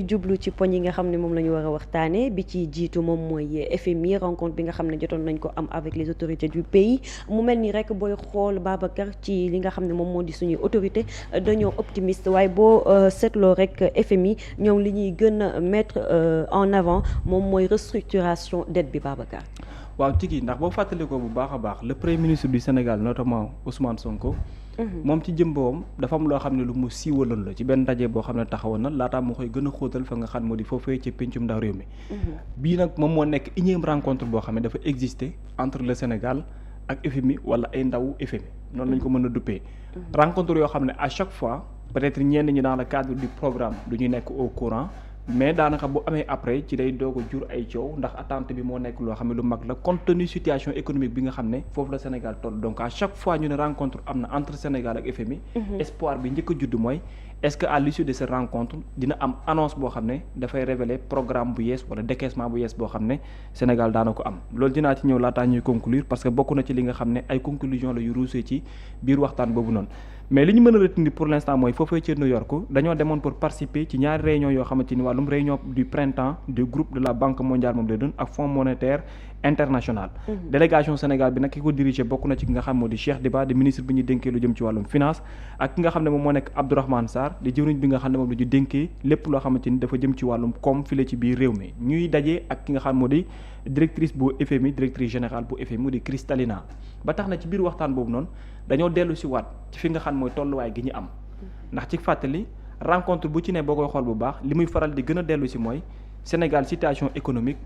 jublu ci poñ yi nga xam ne moom la ñu war a waxtaanee bi ci jiitu moom mooy FMI rencontre bi nga xam ne jotoon nañ ko am avec les autorités du pays mu mel ni rek booy xool Babacar ci li nga xam ne moom moo di suñuy autorité dañoo optimiste waaye boo seetloo rek FMI ñoom li ñuy gën a mettre en avant moom mooy restructuration dette bi Babacar. waaw tigi ndax boo fàttalikoo bu baax a baax le premier ministre du Sénégal notamment Ousmane Sonko. moom ci jëmboom dafa am loo xam ne lu mu siiwaloon la ci benn ndaje boo xam ne taxawoon na laataa mu koy gën a xóotal fa nga xam moo di foofee ci pencum ndaw réew mi. bii nag moom moo nekk unième rencontre boo xam ne dafa exister entre le Sénégal ak FMI wala ay ndaw FMI noonu lañ ko mën a duppee. rencontre yoo xam ne à chaque fois peut-être ñenn ñi dans le cadre du programme du ñu nekk au courant. mais daanaka bu amee après ci day doog a jur ay coow ndax attente bi moo nekk loo xam ne lu mag la compte tenu situation économique bi nga xam ne foofu la Sénégal toll donc à chaque fois ñu ne rencontre am na entre Sénégal ak FMI. espoir bi njëkk a judd mooy est-ce que à l'issue de cette rencontre dina am annonce boo xam ne dafay révéler programme bu yees wala décaissement bu yees boo xam ne Sénégal daana ko am loolu dinaa ci ñëw laataa ñuy conclure parce que bokk na ci li nga xam ne ay conclusion la yu ruusee ci biir waxtaan boobu noonu. mais li ñu mën a retenir pour l'instant mooy foofee ci New York dañoo demoon pour participer ci ñaari réunion yoo xamante ni wàllum réunion du printemps du groupe de la Banque mondiale moom lay doon ak Fonds monétaire international. délégation Sénégal bi nag ki ko diriger bokk na ci ki nga xam moo di Cheikh Diba di ministre bi ñu dénkee lu jëm ci wàllum finance ak ki nga xam ne moom moo nekk Abdourahmane Sarr di jëwriñ bi nga xam ne moom la ñu dénkee lépp loo xamante ni dafa jëm ci wàllum koom file ci biir réew mi ñuy dajee ak ki nga xam moo di directrice bu FMI directrice générale bu FMI mu di Kristalina ba tax na ci biir waxtaan boobu noonu dañoo dellu si waat ci fi nga xam mooy tolluwaay gi ñu am ndax ci fàttali rencontre bu ci ne boo koy xool bu baax li muy faral di gën a dellu si mooy Sénégal situation économique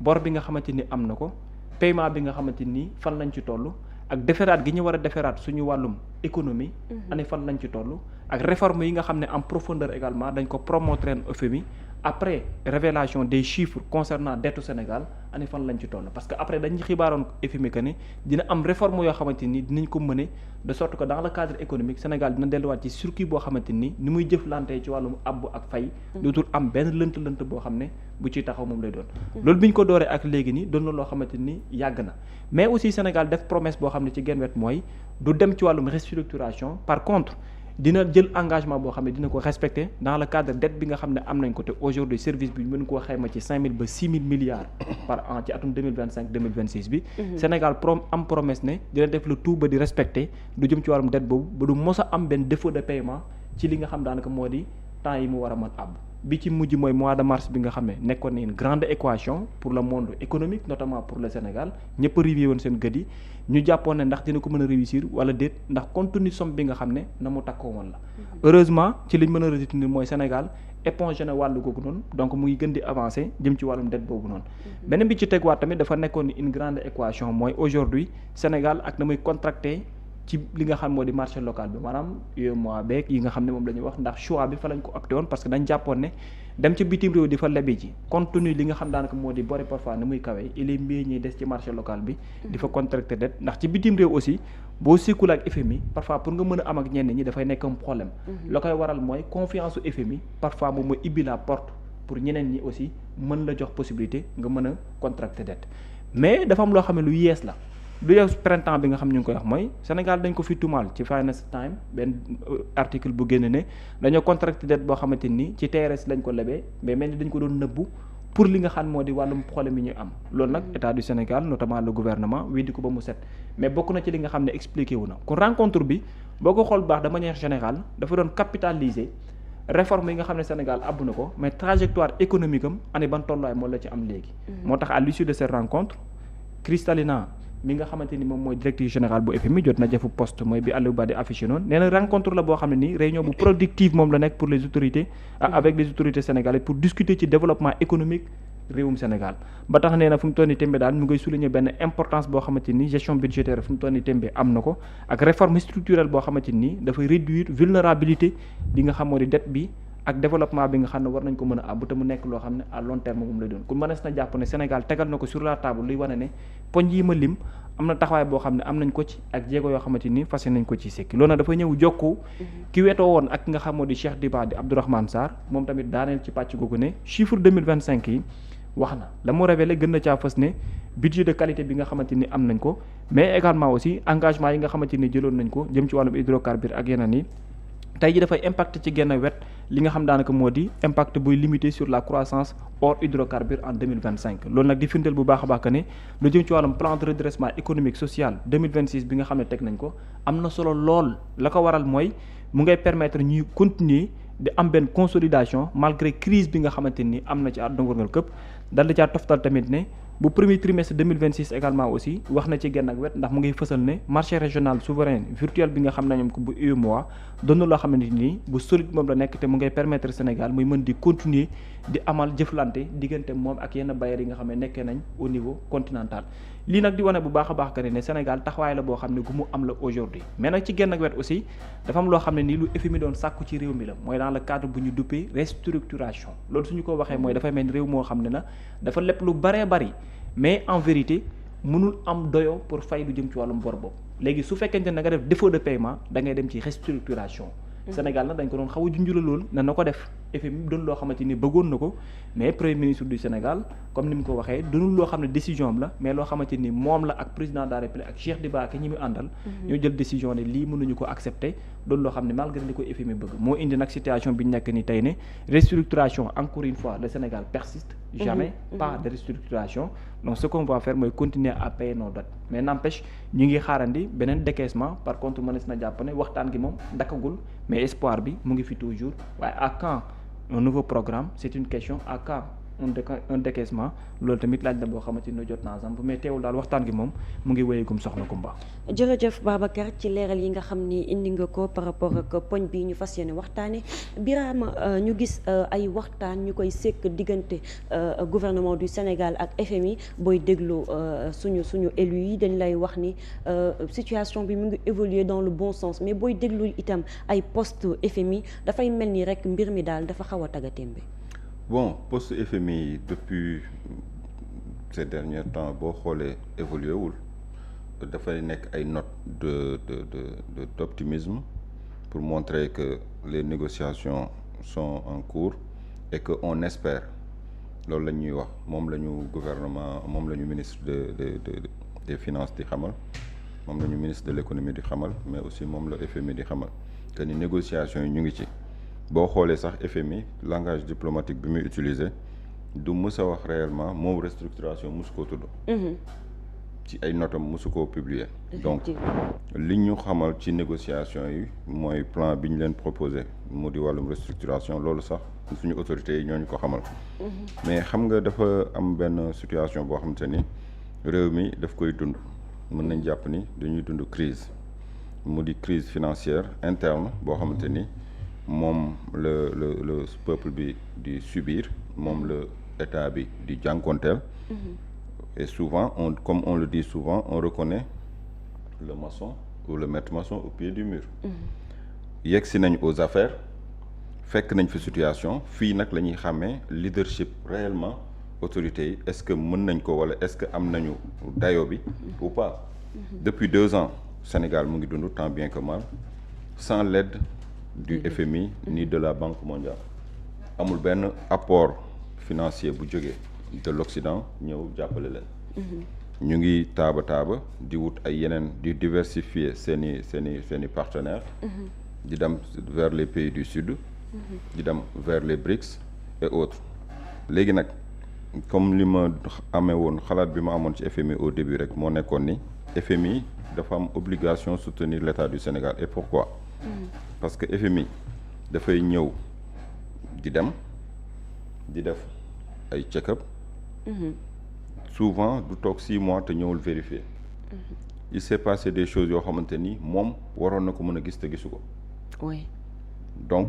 bor bi nga xamante ni am na ko paiement bi nga xamante ni fan lañ ci toll ak defaraat gi ñu war a defaraat suñu wàllum économie ani fan lañ ci toll ak réforme yi nga xam ne en profondeur également dañ ko promotre en FMI après révélation des chiffres concernant dettu Sénégal ani fan lañ ci toll parce que après dañu xibaaroon FMI que ni dina am réforme yoo xamante ni dinañ ko mëne de sorte que dans le cadre économique Sénégal dina delluwaat ci circuit boo xamante ni muy jëflante ci wàllum àbb ak fay dootul am benn lënt-lënt boo xam ne bu ciy taxaw moom lay doon loolu bi ñu ko dooree ak léegi ni doon na loo xamante ni yàgg na mais aussi Sénégal def promesse boo xam ne ci genn wet mooy du dem ci wàllum restructuration par contre dina jël engagement boo xam ne dina ko respecter dans le cadre dette bi nga xam ne am nañ ko te aujourd'hui service bi mën koo xayma ci 5 000 ba 6 000 milliards par an ci atum 2025 2026 bi Sénégal am promesse ne dina def le tout ba di respecter du jëm ci wàllum dette boobu ba du mos a am benn défaut de paiement ci li nga xam daanaka moo di temps yi mu war a mën àbb bi ci mujj mooy mois de mars bi nga xam ne nekkoon na une grande équation pour le monde économique notamment pour le Sénégal ñëpp a rivé woon seen gët yi ñu jàppoon ne ndax dina ko mën a réussir wala déet ndax compte tenu somme bi nga xam ne na mu takkoo woon la heureusement ci liñ mën a retenir mooy Sénégal épongé na wàllu googu noonu donc mu ngi gën di avancer jëm ci wàllum dette boobu noonu beneen bi ci tegwaat tamit dafa nekkoon une grande équation mooy aujourd'hui Sénégal ak na muy contracté ci li nga xam moo di marché local bi maanaam UEMOA beeg yi nga xam ne moom la ñuy wax ndax choix bi fa lañ ko opté woon parce que dañ jàppoon ne dem ci bitim réew di fa lebi ji compte tenu li nga xam daanaka moo di bori parfois ni muy kawee il est mieux ñuy des ci marché local bi di fa contracté dette ndax ci bitim réew aussi boo sikkul ak FMI parfois pour nga mën a am ak ñenn ñi dafay nekk un problème la koy waral mooy confiance u FMI parfois moom mooy ibbi la porte pour ñeneen ñi aussi mën la jox possibilité nga mën a contracté dette mais dafa am loo xam ne lu yees la lu yees printemps bi nga xam ñu ngi koy wax mooy Sénégal dañ ko fi tumaal ci Financial Times benn article bu génn ne dañoo contracté dette boo xamante ni ci TRS lañ ko lebee mais mel ni dañ ko doon nëbbu pour li nga xam moo di wàllum problème yi ñu am loolu nag état du Sénégal notamment le gouvernement weddi ko ba mu set mais bokk na ci li nga xam ne expliqué wu na kon rencontre bi boo ko xool baax de manière générale dafa doon capitaliser réforme yi nga xam ne Sénégal abbu na ko mais trajectoire économique am ani ban tolluwaay moo la ci am léegi moo tax à l'issue de cette rencontre Kristalina mi nga xamante ni moom mooy directeur général bu FMI jot na jëfu poste mooy bi Aliou Ba di affiché noonu nee na rencontre la boo xam ne nii réunion bu productive moom la nekk pour les autorités avec les autorités sénégalaises pour discuter ci développement économique réewum Sénégal ba tax nee na fu mu toll nii tembe daal mu ngay souligner benn importance boo xamante ni gestion budgétaire fu mu toll nii tembe am na ko ak réforme structurelle boo xamante ni dafay réduire vulnérabilité li nga xam moo di dette bi ak développement bi nga xam ne war nañ ko mën a àbb te mu nekk loo xam ne à long terme moom lay doon ku mënees na jàpp ne Sénégal tegal na ko sur la table luy wane ne poñ yi ma lim am na taxawaay boo xam ne am nañ ko ci ak jéego yoo xamante ni fas nañ ko ci sekki loolu nag dafa ñëw jokku ki wetoo woon ak ki nga xam moo di Cheikh Diba di Abdourahmane Sarr moom tamit daaneel ci pàcc googu ne chiffre 2025 yi wax na la mu révélé gën na caa fës ne budget de qualité bi nga xamante ni am nañ ko mais également aussi engagement yi nga xamante ni jëloon nañ ko jëm ci wàllum hydrocarbure ak yeneen yi tey ji dafay impact ci genn wet li nga xam daanaka moo di impact buy limité sur la croissance hors hydrocarbures en 2025 loolu nag di firndeel bu baax a baax que ne lu jëm ci wàllum plan de redressement économique social 2026 bi nga xam ne teg nañ ko am na solo lool la ko waral mooy mu ngay permettre ñuy continuer di am benn consolidation malgré crise bi nga xamante ni am na ci àdduna wërngal këpp dal di caa toftal tamit ne bu premier trimestre 2026 également aussi wax na ci genn ak wet ndax mu ngi fësal ne marché régional souverain virtuel bi nga xam ne ñoom ko bu UEMOA doon na loo xamante ni bu solide moom la nekk te mu ngay permettre Sénégal muy mën di continuer di amal jëflante diggante moom ak yenn bailleurs yi nga xam ne nekkee nañ au niveau continental lii nag di wane bu baax a baax que ne Sénégal taxawaay la boo xam ne gu mu am la aujourd'hui mais nag ci genn ak wet aussi dafa am loo xam ne nii lu FMI doon sàkku ci réew mi la mooy dans le cadre bu ñu duppee restructuration loolu suñu ko waxee mooy dafay mel ni réew moo xam ne na dafa lépp lu baree bari mais en vérité mënul am doyo pour fay lu jëm ci wàllum bor boobu léegi su fekkente ne nga def défaut de paiement da ngay dem ci restructuration Sénégal nag dañ ko doon xaw a junjula lool na ko def FMI doon loo xamante ni bëggoon na ko mais premier ministre du Sénégal comme ni mu ko waxee doonul loo xam ne décision am la mais loo xamante ni moom la ak président de la République ak Cheikh Dibacké ñi mu àndal ñoo jël décision ne lii mënuñu ko accepter doon loo xam ne malgré li ko FMI bëgg moo indi nag situation bi ñu nekk ni tey ne restructuration encore une fois le Sénégal persiste jamais pas de restructuration donc ce qu'on va faire mooy continuer à payer nos dettes mais n'empêche ñu ngi xaarandi beneen décaissement par contre mënees na jàpp ne waxtaan gi moom dakagul mais espoir bi mu ngi fi toujours waaye à quand un nouveau programme c'est une question à quand un décaissement loolu tamit laaj la boo xamante ni jot naa samp mais teewul daal waxtaan gi moom mu ngi wéyegum soxna Kumba. jërëjëf Babacar ci leeral yi nga xam ni indi nga ko par rapport ak poñ bi ñu fas yéene waxtaane Birama ñu gis ay waxtaan ñu koy sekk diggante gouvernement du Sénégal ak FMI booy déglu suñu élus yi dañ lay wax ni situation bi mu ngi évoluer dans le bon sens mais booy déglu itam ay poste FMI dafay mel ni rek mbir mi daal dafa xaw a taggatémbe. Bon, poste FMI depuis ces derniers temps boo xoolee évolué wul dafay nekk ay notes d'optimisme pour montrer que les négociations sont en cours et que on espère loolu la ñuy wax moom la ñu gouvernement moom la ñu ministre des finances di xamal moom la ñu ministre de l'économie di xamal mais aussi moom la FMI di xamal que ni négociations yi ñu ngi ci. boo xoolee sax FMI langage diplomatique bi muy utiliser du mës a wax réellement moom restructuration mosu koo tudd ci ay notam mosu koo publier donc li ñu xamal ci négociation yi mooy plan bi ñu leen proposé mu di wàllum restructuration loolu sax suñu autorités yi ñooñu ko xamal mais xam nga dafa am benn situation boo xamante ni réew mi daf koy dund mën nañ jàpp ni dañuy dund crise mu di crise financière interne boo xamante ni moom le peuple bi di subir moom le état bi di jànkonteel et souvent comme on le dit souvent on reconnaît le maçon ou le maître maçon au pied du mur yegg si nañ aux affaires fekk nañ fi situation fii nag la ñuy xàmmee leadership réellement autorités yi est-ce que mën nañ ko wala est-ce que am nañu dayo bi ou pas depuis 2 ans Sénégal mu ngi dund tant bien que mal sans l'aide du FMI ni de la Banque mondiale amul benn apport financier bu jógee de l'Occident ñëw jàppale leen ñu ngi taaba di wut ay yeneen di diversifier seeni partenaires di dem vers les pays du Sud di dem vers les BRICS et autres léegi nag comme li ma amee woon xalaat bi ma amoon ci FMI au début rek moo nekkoon ni FMI dafa am obligation soutenir l'État du Sénégal et pourquoi parce que FMI dafay ñëw di dem di def ay check-up souvent du toog 6 mois te ñëwul vérifier il s'est passé des choses yoo xamante ni moom waroon na ko mën a gis te gisu ko oui donc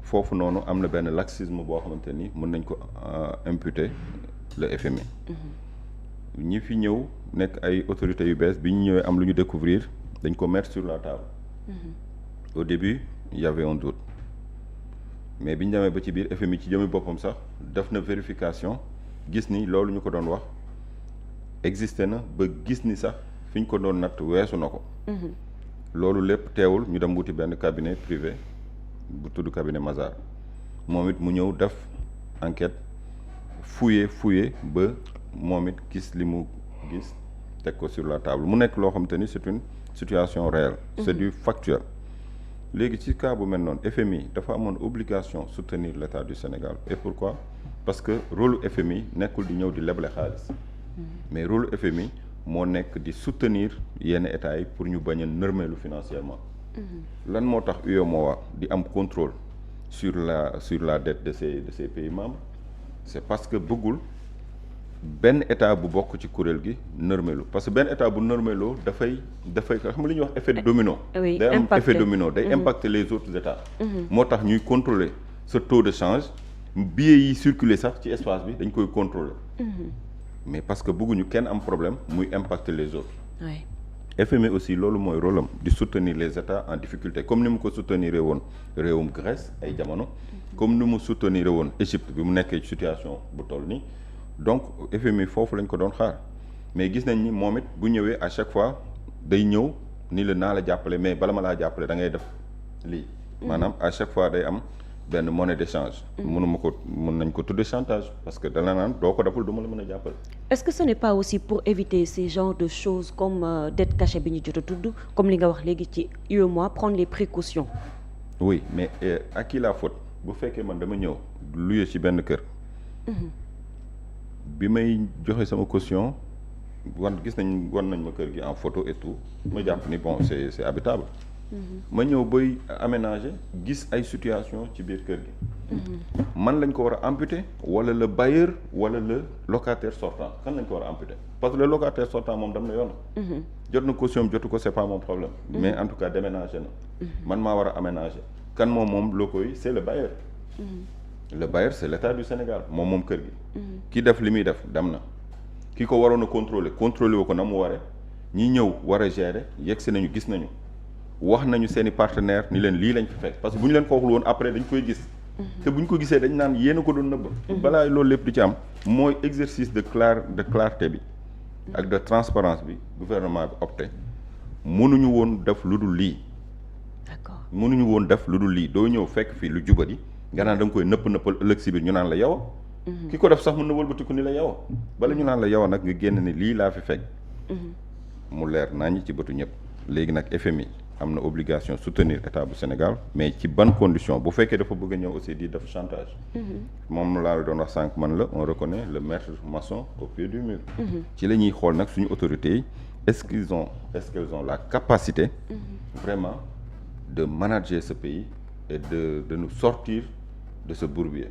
foofu noonu am na benn laxisme boo xamante ni mën nañ ko imputer le FMI ñi fi ñëw nekk ay autorités yu bees bi ñu ñëwee am lu ñu découvrir dañ ko mettre sur la table au début il y avait un doute mais bi ñu demee ba ci biir FMI ci jëmi boppam sax def na vérification gis ni loolu ñu ko doon wax existé na ba gis ni sax fi ñu ko doon natt weesu na ko loolu lépp teewul ñu dem wuti benn cabinet privé bu tudd cabinet Mazars moom it mu ñëw def enquête fouiller ba moom it gis li mu gis teg ko sur la table mu nekk loo xamante ni c'est une situation réelle c'est du factuel léegi ci cas bu mel noonu FMI dafa amoon obligation soutenir l'État du Sénégal et pourquoi parce que rôle FMI nekkul di ñëw di leble xaalis mais rôle FMI moo nekk di soutenir yenn états yi pour ñu bañ a nërmeelu financièrement lan moo tax UEMOA di am contrôle sur la dette de ces pays membres c'est parce que bëggul benn état bu bokk ci kuréel gi nërmelu parce que benn état bu nërmeloo dafay xam nga li ñuy wax effet domino day am effet domino day impacter les autres états moo tax ñuy contrôler ce taux de change billets yi circuler sax ci espace bi dañ koy contrôler mais parce que bëgguñu kenn am problème muy impacter les autres FMI aussi loolu mooy rôle am di soutenir les états en difficulté comme ni mu ko soutenir woon réewum Grèce ay jamono comme ni mu soutenir woon Égypte bi mu nekkee ci situation bu toll nii donc FMI foofu lañ ko doon xaar mais gis nañ ni moom it bu ñëwee à chaque fois day ñëw ni la naa la jàppale mais bala ma laa jàppale da ngay def lii maanaam à chaque fois day am benn monnaie d'échange mën nañ ko tudde chantage parce que dana naan doo ko deful du ma la mën a jàppale. Est-ce que ce n'est pas aussi pour éviter ces genres de choses comme dette cachée bi ñu jot a tudd comme li nga wax léegi ci UEMOA prendre les précautions. Oui mais à qui la faute bu fekkee man dama ñëw luye ci benn kër bi may joxe sama caution wan nañ ma kër gi en photo et tout ma jàpp ni bon c'est habitable ma ñëw bay aménager gis ay situation ci biir kër gi man lañ ko war a amputer wala le bailleur wala le locataire sortant kan lañ ko war a amputer parce que le locataire sortant moom dam na yoon jot na caution jotu ko c'est pas mon problème mais en tout cas déménager na man maa war a aménager kan moom locaux yi c'est le bailleur le bailleur c'est l'État du Sénégal moom kër gi ki def li muy def dem na ki ko waroon a contrôler wu ko na mu waree ñi ñëw war a gérer yegsi nañu gis nañu wax nañu seeni partenaire ni leen lii lañ fi fekk parce que bu ñu leen ko waxul woon après dañ koy gis te bu ñu ko gisee dañ naan yéen a ko doon nëbb balaa loolu lépp di ci am mooy exercice de clarté bi ak de transparence bi gouvernement bi opté mënuñu woon def lu dul lii d'accord mënuñu woon def lu dul lii doo ñëw fekk fii lu jubadi nga naan da nga koy nëppal ëllëg si biir ñu naan la yow ki ko def sax mën na wëlbatiku ni la yow bala ñu naan la yow nag nga génn ni lii laa fi fekk mu leer nañ ci bëtu ñëpp léegi nag FMI am na obligation soutenir état bu Sénégal mais ci ban condition bu fekkee dafa bëgg a ñëw aussi di def chantage moom laa la doon wax sànq man la on reconnaît le maître maçon au pied du mur ci la ñuy xool nag suñu autorités yi est-ce qu'elles ont la capacité vraiment de manager ce pays et de nous sortir de ce bourbier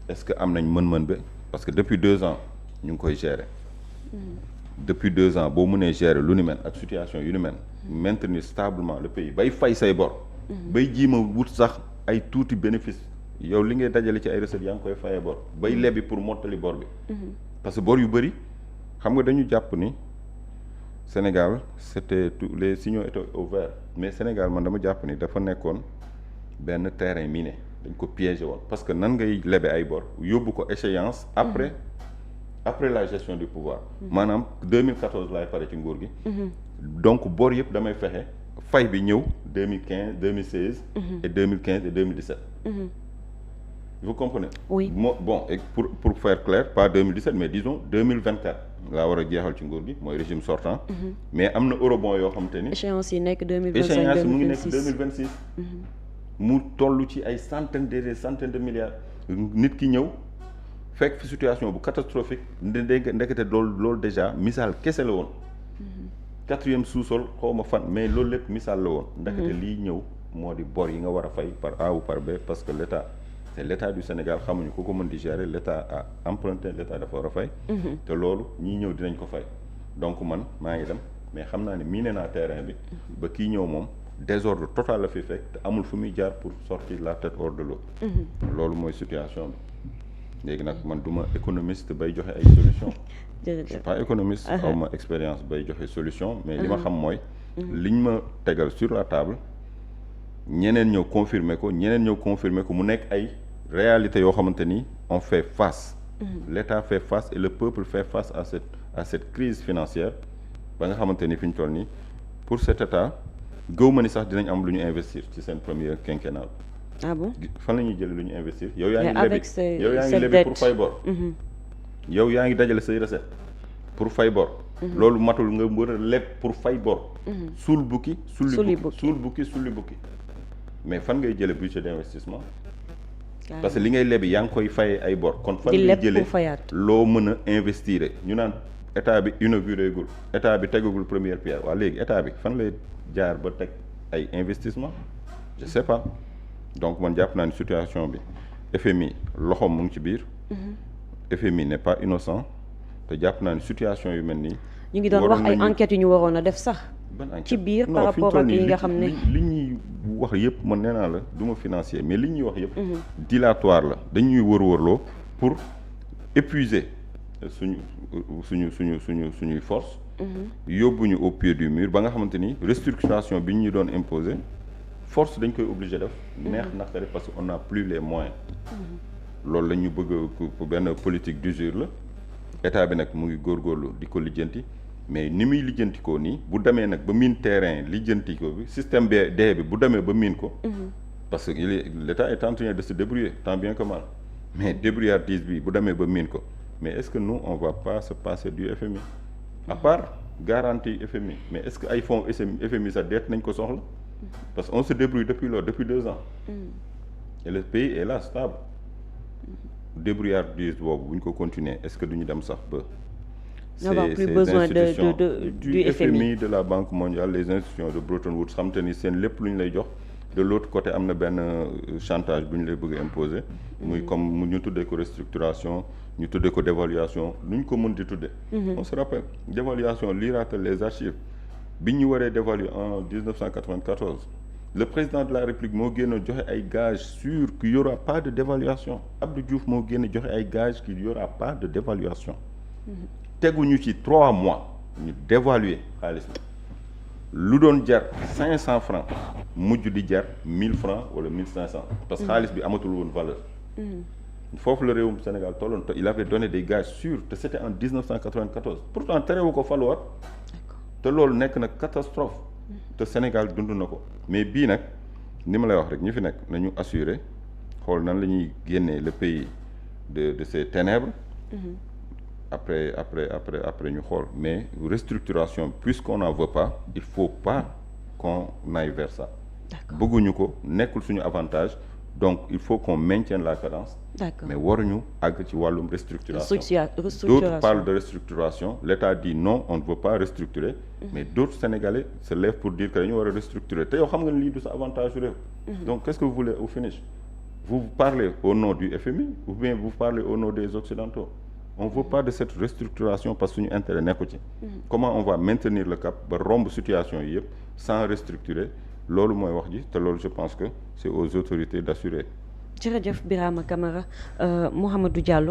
est-ce que am nañ mën-mën ba parce que depuis 2 ans ñu ngi koy gérer depuis 2 ans boo mënee gérer lu ni mel ak situation yu ni mel maintenir stablement le pays bay fay say bor bay jiima wut sax ay tuuti bénéfice yow li ngay dajale ci ay recettes yaa ngi koy fayee bor bay lebbi pour mottali bor bi parce que bor yu bëri xam nga dañu jàpp ni Sénégal c'était tous les signaux étaient au vert mais Sénégal man dama jàpp ni dafa nekkoon benn terrain miné dañ ko piégé woon parce que nan ngay lebe ay bor yóbbu ko échéance après la gestion du pouvoir maanaam 2014 laay pare ci nguur gi donc bor yëpp damay fexe fay bi ñëw 2015 2016 et 2015 et 2017 vous comprenez oui bon et pour faire clair pas 2017 mais disons 2024 laa war a jeexal ci nguur gi mooy régime sortant mais am na eurobond yoo xam te ni échéance yi nekk 2025 échéance mu ngi nekk 2026 mu toll ci ay centaines de milliards nit ki ñëw fekk fi situation bu catastrophique ndekete loolu déjà misaal kese la woon 4e sous-sol xaw ma fan mais loolu lépp misaal la woon ndekete lii ñëw moo di bor yi nga war a fay par A ou par B parce que l'État du Sénégal xamuñu ku ko mën di gérer l'État a emprunté l'État dafa war a fay te loolu ñii ñëw dinañ ko fay donc man maa ngi dem mais xam naa ne miine naa terrain bi ba kii ñëw moom désordre total la fi fekk te amul fu muy jaar pour sortir la tête hors de l'eau loolu mooy situation bi léegi nag man duma économiste bay joxe ay solution je suis pas économiste xaw ma expérience bay joxe solution mais li ma xam mooy liñ ma tegal sur la table ñeneen ñëw confirmer ko mu nekk ay réalités yoo xamante ni on fait face l'État fait face et le peuple fait face à cette crise financière ba nga xamante ni fi ñu toll nii pour cet État gëw ma ni sax dinañ am lu ñu investir ci seen premier quinquennat. Ah bon? Fan la ñuy jëlee lu ñu investir yow yaa ngi lebi pour fay bor yow yaa ngi dajale say recette pour fay bor loolu matul nga war a leb pour fay bor suul bukki sulli bukki mais fan ngay jëlee budget d'investissement parce que li ngay lebi yaa ngi koy fay ay bor kon fan ngay jëlee loo mën a investir ñu naan état bi inauguré gul état bi tegagul première pierre waa léegi état bi fan lay jaar ba teg ay investissement je sais pas donc man jàpp naa ni situation bi FMI loxoom mu ngi ci biir FMI n'est pas innocent te jàpp naa ni situation yu mel nii ñu ngi doon wax ay enquêtes yu ñu waroon a def sax ci biir par rapport ak yi nga xam ne li ñuy wax yëpp man nee naa la du ma financier mais li ñuy wax yëpp dilatoire la dañuy wër-wërloo pour épuiser suñuy force yóbbuñu au pied du mur ba nga xamante ni restructuration bi ñu doon imposer force dañ koy obligé def neex naqari parce que on n'a plus les moyens loolu la ñu bëgg benn politique d'usure la état bi nag mu ngi góorgóorlu di ko lijjanti mais ni muy lijjanti ko nii bu demee nag ba miin terrain lijjanti ko bi système bi bu demee ba miin ko parce que l'état est en train de se débrouiller tant bien que mal mais débrouillardise bi bu demee ba miin ko mais est-ce que nous on va pas se passer du FMI à part garantie FMI mais est-ce que ay fonds FMI sax deet nañ ko soxla parce que on se débrouille depuis 2 ans et le pays est là stable débrouillardise boobu bu ñu ko continuer est-ce que duñu dem sax ba plus besoin du FMI de la Banque mondiale les institutions de Bretton Woods xam te ni seen lépp lu ñu lay jox de l'autre côté am na benn chantage bu ñu lay bëgg a imposer muy comme ñu tuddee ko restructuration ñu tuddee ko dévaluation lu ñu ko mën di tuddee on se rappelle dévaluation liiraatal les archives bi ñu waree dévaluer en 1994 le président de la République moo génn joxe ay gages sur qu'il y aura pas de dévaluation Abdou Diouf moo génn joxe ay gages qu'il y aura pas de dévaluation teguñu ci 3 mois ñu dévaluer xaalis bi lu doon jar 500 francs mujj di jar 1000 francs wala 1500 parce que xaalis bi amatul woon valeur foofu la réewum Sénégal tolloon te il avait donné des gages sûrs te c'était en 1994 pourtant terewu ko faluwaat te loolu nekk na catastrophe te Sénégal dund na ko mais bii nag ni ma lay wax rek ñu fi nekk nañu assurer xool nan la ñuy génnee le pays de ces ténèbres après ñu xool mais restructuration puisqu'on n'en veut pas il faut pas qu'on aille vers ça bëgguñu ko nekkul suñu avantage donc il faut qu'on maintienne la cadence mais waruñu àgg ci wàllum restructuration d'autres parlent de restructuration l'État dit non on ne veut pas restructurer mais d'autres Sénégalais se lèvent pour dire que dañu war a restructurer te yow xam nga ne lii du sa avantage réew donc qu'est-ce que vous voulez au finish vous parlez au nom du FMI ou bien vous parlez au nom des Occidentaux on veut pas de cette restructuration parce que suñu intérêt nekku ci comment on va maintenir le cap ba romb situation yi yëpp sans restructurer loolu mooy wax ji te loolu je pense que c'est aux autorités d'assurer. jërëjëf Birama Camara Mouhamadou Diallo